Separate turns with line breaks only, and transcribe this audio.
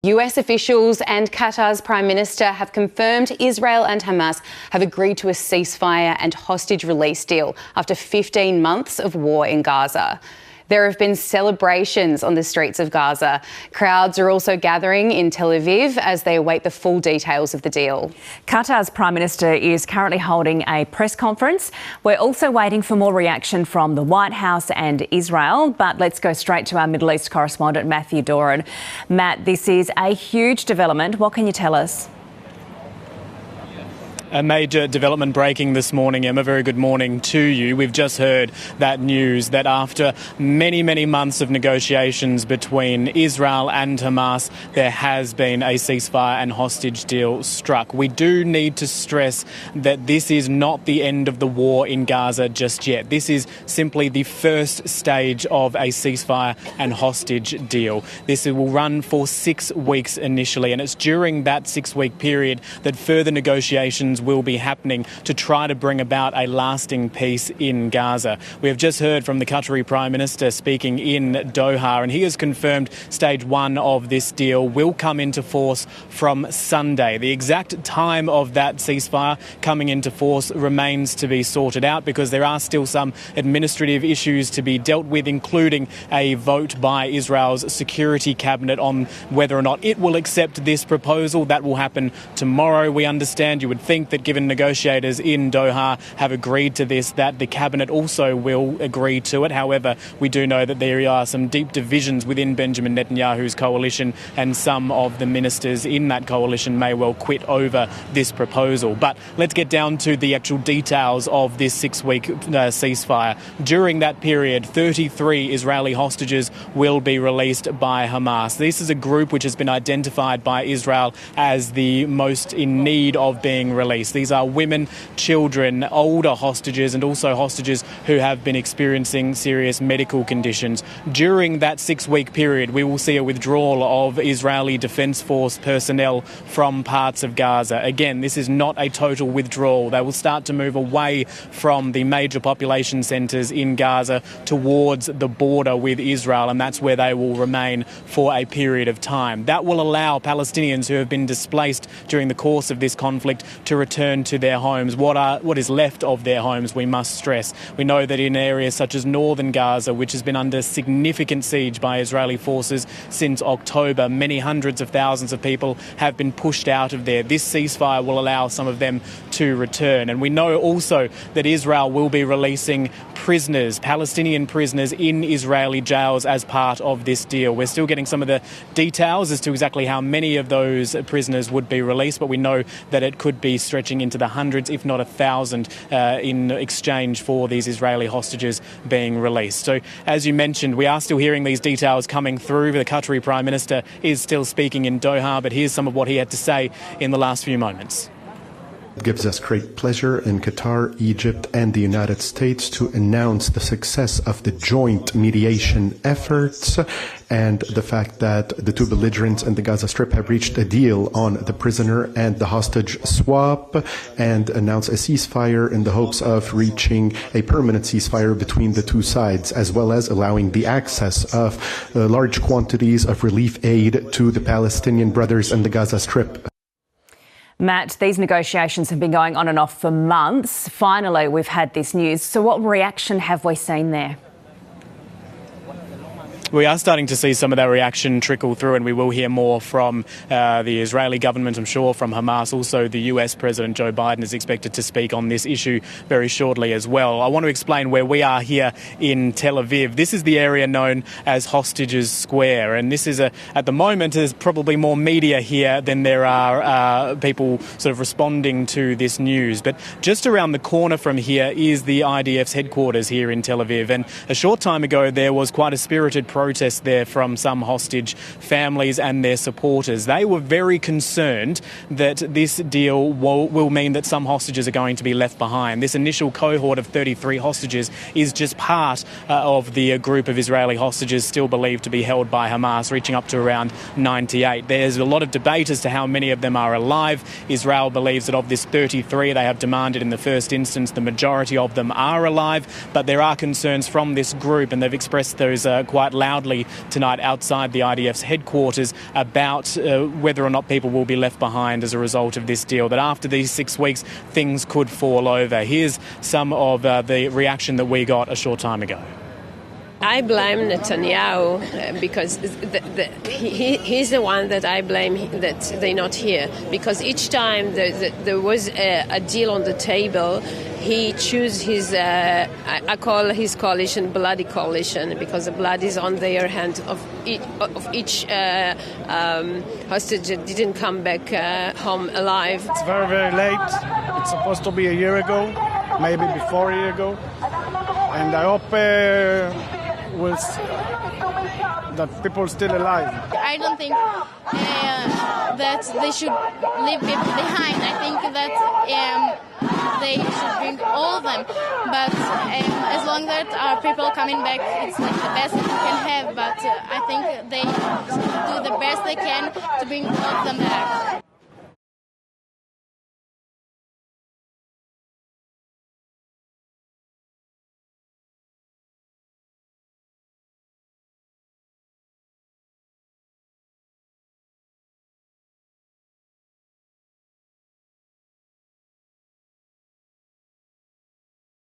US officials and Qatar's Prime Minister have confirmed Israel and Hamas have agreed to a ceasefire and hostage release deal after 15 months of war in Gaza. There have been celebrations on the streets of Gaza. Crowds are also gathering in Tel Aviv as they await the full details of the deal.
Qatar's Prime Minister is currently holding a press conference. We're also waiting for more reaction from the White House and Israel. But let's go straight to our Middle East correspondent, Matthew Doran. Matt, this is a huge development. What can you tell us?
A major development breaking this morning, Emma. Very good morning to you. We've just heard that news that after many, many months of negotiations between Israel and Hamas, there has been a ceasefire and hostage deal struck. We do need to stress that this is not the end of the war in Gaza just yet. This is simply the first stage of a ceasefire and hostage deal. This will run for 6 weeks initially, and it's during that 6-week period that further negotiations will be happening to try to bring about a lasting peace in Gaza. We have just heard from the Qatari Prime Minister speaking in Doha, and he has confirmed stage 1 of this deal will come into force from Sunday. The exact time of that ceasefire coming into force remains to be sorted out because there are still some administrative issues to be dealt with, including a vote by Israel's security cabinet on whether or not it will accept this proposal. That will happen tomorrow, we understand. You would think that given negotiators in Doha have agreed to this, that the cabinet also will agree to it. However, we do know that there are some deep divisions within Benjamin Netanyahu's coalition, and some of the ministers in that coalition may well quit over this proposal. But let's get down to the actual details of this 6-week ceasefire. During that period, 33 Israeli hostages will be released by Hamas. This is a group which has been identified by Israel as the most in need of being released. These are women, children, older hostages, and also hostages who have been experiencing serious medical conditions. During that 6-week period, we will see a withdrawal of Israeli Defence Force personnel from parts of Gaza. Again, this is not a total withdrawal. They will start to move away from the major population centres in Gaza towards the border with Israel, and that's where they will remain for a period of time. That will allow Palestinians who have been displaced during the course of this conflict to return to their homes. What is left of their homes, we must stress. We know that in areas such as northern Gaza, which has been under significant siege by Israeli forces since October, many hundreds of thousands of people have been pushed out of there. This ceasefire will allow some of them to return. And we know also that Israel will be releasing prisoners, Palestinian prisoners in Israeli jails as part of this deal. We're still getting some of the details as to exactly how many of those prisoners would be released, but we know that it could be stretching into the hundreds, if not 1,000, in exchange for these Israeli hostages being released. So, as you mentioned, we are still hearing these details coming through. The Qatari Prime Minister is still speaking in Doha, but here's some of what he had to say in the last few moments.
It gives us great pleasure in Qatar, Egypt, and the United States to announce the success of the joint mediation efforts and the fact that the two belligerents in the Gaza Strip have reached a deal on the prisoner and the hostage swap, and announce a ceasefire in the hopes of reaching a permanent ceasefire between the two sides, as well as allowing the access of large quantities of relief aid to the Palestinian brothers in the Gaza Strip.
Matt, these negotiations have been going on and off for months. Finally, we've had this news. So what reaction have we seen there?
We are starting to see some of that reaction trickle through, and we will hear more from the Israeli government, I'm sure, from Hamas. Also, the US President Joe Biden is expected to speak on this issue very shortly as well. I want to explain where we are here in Tel Aviv. This is the area known as Hostages Square, and this is at the moment, there's probably more media here than there are people sort of responding to this news. But just around the corner from here is the IDF's headquarters here in Tel Aviv, and a short time ago there was quite a spirited protest there from some hostage families and their supporters. They were very concerned that this deal will mean that some hostages are going to be left behind. This initial cohort of 33 hostages is just part of the group of Israeli hostages still believed to be held by Hamas, reaching up to around 98. There's a lot of debate as to how many of them are alive. Israel believes that of this 33 they have demanded in the first instance, the majority of them are alive, but there are concerns from this group, and they've expressed those quite loud loudly tonight outside the IDF's headquarters about whether or not people will be left behind as a result of this deal, that after these 6 weeks things could fall over. Here's some of the reaction that we got a short time ago.
I blame Netanyahu because he's the one that I blame that they're not here. Because each time there was a deal on the table, he chose his, I call his coalition bloody coalition, because the blood is on their hand of each hostage that didn't come back home alive.
It's very, very late. It's supposed to be a year ago, maybe before a year ago. And I hope that people are still alive.
I don't think that they should leave people behind. I think that they should bring all of them. But as long as our people are coming back, it's like the best we can have. But I think they do the best they can to bring all of them back.